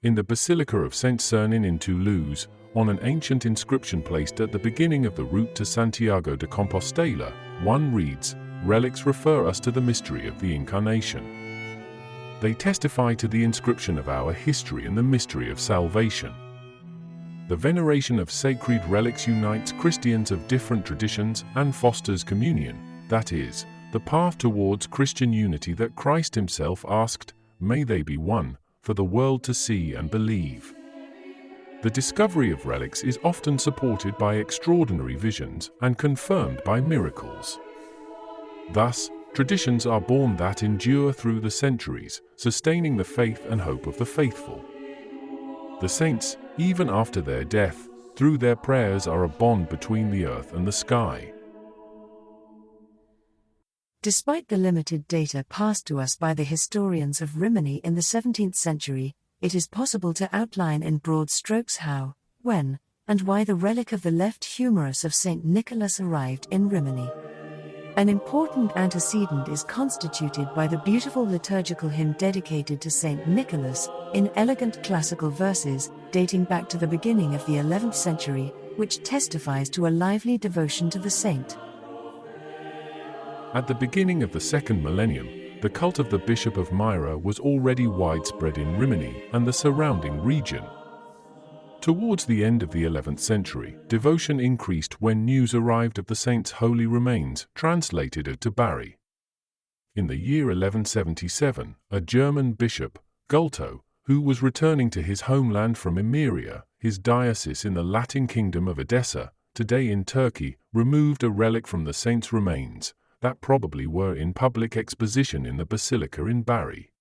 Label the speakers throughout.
Speaker 1: In the Basilica of Saint-Cernin in Toulouse, on an ancient inscription placed at the beginning of the route to Santiago de Compostela, one reads, "Relics refer us to the mystery of the Incarnation." They testify to the inscription of our history and the mystery of salvation. The veneration of sacred relics unites Christians of different traditions and fosters communion, that is, the path towards Christian unity that Christ himself asked, "May they be one, for the world to see and believe." The discovery of relics is often supported by extraordinary visions and confirmed by miracles. Thus, traditions are born that endure through the centuries, sustaining the faith and hope of the faithful. The saints, even after their death, through their prayers are a bond between the earth and the sky.
Speaker 2: Despite the limited data passed to us by the historians of Rimini in the 17th century, it is possible to outline in broad strokes how, when, and why the relic of the left humerus of St. Nicholas arrived in Rimini. An important antecedent is constituted by the beautiful liturgical hymn dedicated to St. Nicholas, in elegant classical verses, dating back to the beginning of the 11th century, which testifies to a lively devotion to the saint.
Speaker 1: At the beginning of the second millennium, the cult of the Bishop of Myra was already widespread in Rimini and the surrounding region. Towards the end of the 11th century, devotion increased when news arrived of the saint's holy remains translated to Bari. In the year 1177, a German bishop, Gulto, who was returning to his homeland from Emiria, his diocese in the Latin kingdom of Edessa, today in Turkey, removed a relic from the saint's remains that probably were in public exposition in the basilica in Bari.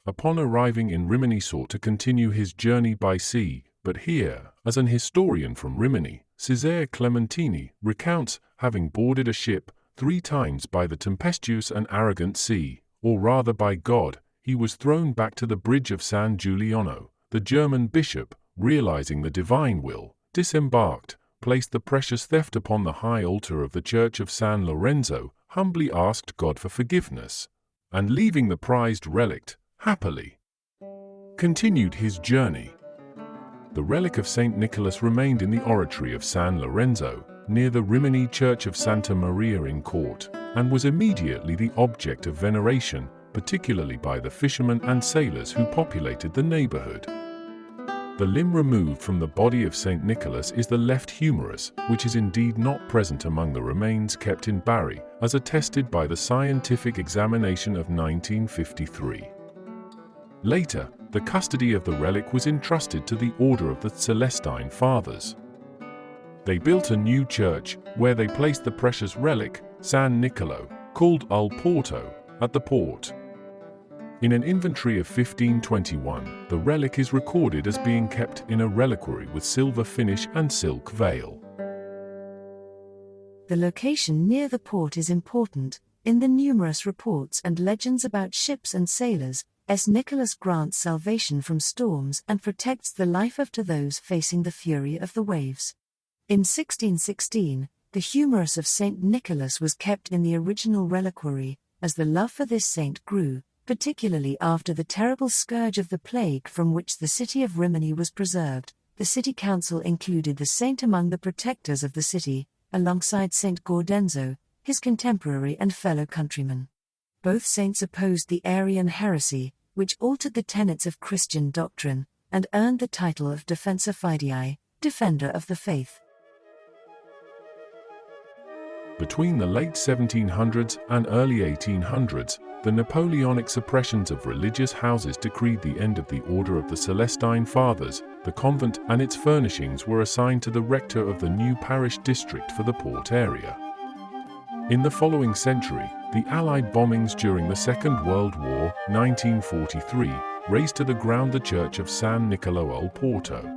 Speaker 1: Upon arriving in Rimini, sought to continue his journey by sea, but here, as an historian from Rimini, Cesare Clementini recounts having boarded a ship 3 times by the tempestuous and arrogant sea, or rather by God, he was thrown back to the bridge of San Giuliano. The German bishop, realizing the divine will, disembarked, placed the precious theft upon the high altar of the church of San Lorenzo, humbly asked God for forgiveness, and leaving the prized relic, happily continued his journey. The relic of St. Nicholas remained in the oratory of San Lorenzo, near the Rimini Church of Santa Maria in Court, and was immediately the object of veneration, particularly by the fishermen and sailors who populated the neighborhood. The limb removed from the body of St. Nicholas is the left humerus, which is indeed not present among the remains kept in Bari, as attested by the scientific examination of 1953. Later, the custody of the relic was entrusted to the Order of the Celestine Fathers. They built a new church, where they placed the precious relic, San Nicolo, called Al Porto, at the port. In an inventory of 1521, the relic is recorded as being kept in a reliquary with silver finish and silk veil.
Speaker 2: The location near the port is important. In the numerous reports and legends about ships and sailors, St. Nicholas grants salvation from storms and protects the life of those facing the fury of the waves. In 1616, the humerus of St. Nicholas was kept in the original reliquary, as the love for this saint grew, particularly after the terrible scourge of the plague from which the city of Rimini was preserved. The city council included the saint among the protectors of the city, alongside Saint Gaudenzo, his contemporary and fellow countryman. Both saints opposed the Arian heresy, which altered the tenets of Christian doctrine, and earned the title of Defensor Fidei, Defender of the Faith.
Speaker 1: Between the late 1700s and early 1800s, the Napoleonic suppressions of religious houses decreed the end of the Order of the Celestine Fathers. The convent and its furnishings were assigned to the rector of the new parish district for the port area. In the following century, the Allied bombings during the Second World War, 1943, razed to the ground the church of San Nicolo al Porto.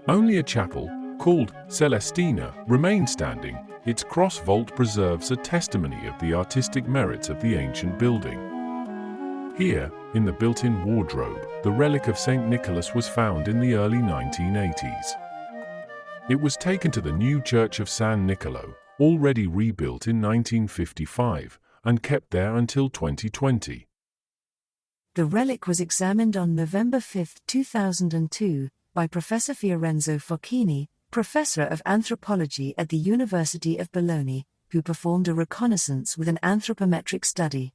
Speaker 1: Only a chapel, called Celestina, remained standing. Its cross vault preserves a testimony of the artistic merits of the ancient building. Here, in the built-in wardrobe, the relic of St. Nicholas was found in the early 1980s. It was taken to the new church of San Nicolo, already rebuilt in 1955, and kept there until 2020.
Speaker 2: The relic was examined on November 5, 2002, by Professor Fiorenzo Fochini, professor of anthropology at the University of Bologna, who performed a reconnaissance with an anthropometric study.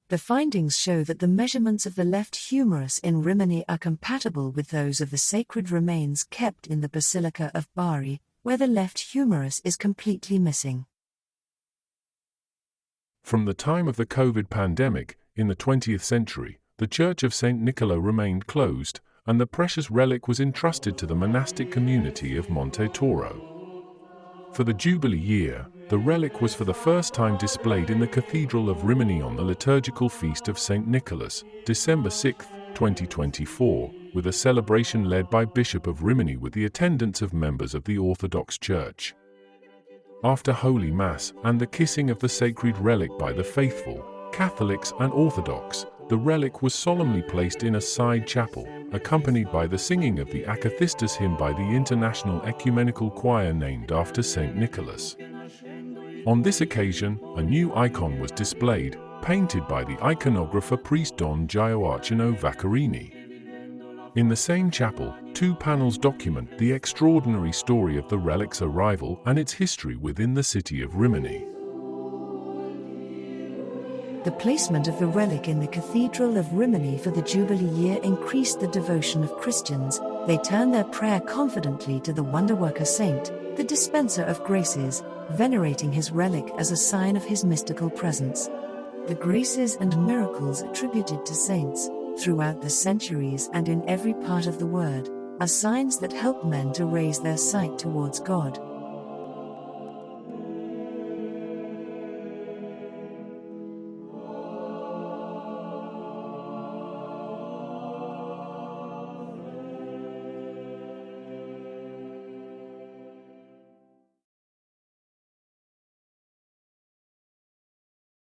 Speaker 2: The findings show that the measurements of the left humerus in Rimini are compatible with those of the sacred remains kept in the Basilica of Bari, where the left humerus is completely missing.
Speaker 1: From the time of the COVID pandemic, in the 20th century, the Church of St.Nicholas remained closed, and the precious relic was entrusted to the monastic community of Monte Toro. For the Jubilee year, the relic was for the first time displayed in the Cathedral of Rimini on the liturgical feast of St. Nicholas, December 6, 2024, with a celebration led by Bishop of Rimini with the attendance of members of the Orthodox Church. After Holy Mass and the kissing of the sacred relic by the faithful, Catholics and Orthodox, the relic was solemnly placed in a side chapel, accompanied by the singing of the Akathistos hymn by the International Ecumenical Choir named after St. Nicholas. On this occasion, a new icon was displayed, painted by the iconographer priest Don Gioacchino Vaccarini. In the same chapel, two panels document the extraordinary story of the relic's arrival and its history within the city of Rimini.
Speaker 2: The placement of the relic in the Cathedral of Rimini for the Jubilee year increased the devotion of Christians. They turned their prayer confidently to the wonderworker saint, the dispenser of graces, venerating his relic as a sign of his mystical presence. The graces and miracles attributed to saints, throughout the centuries and in every part of the world, are signs that help men to raise their sight towards God,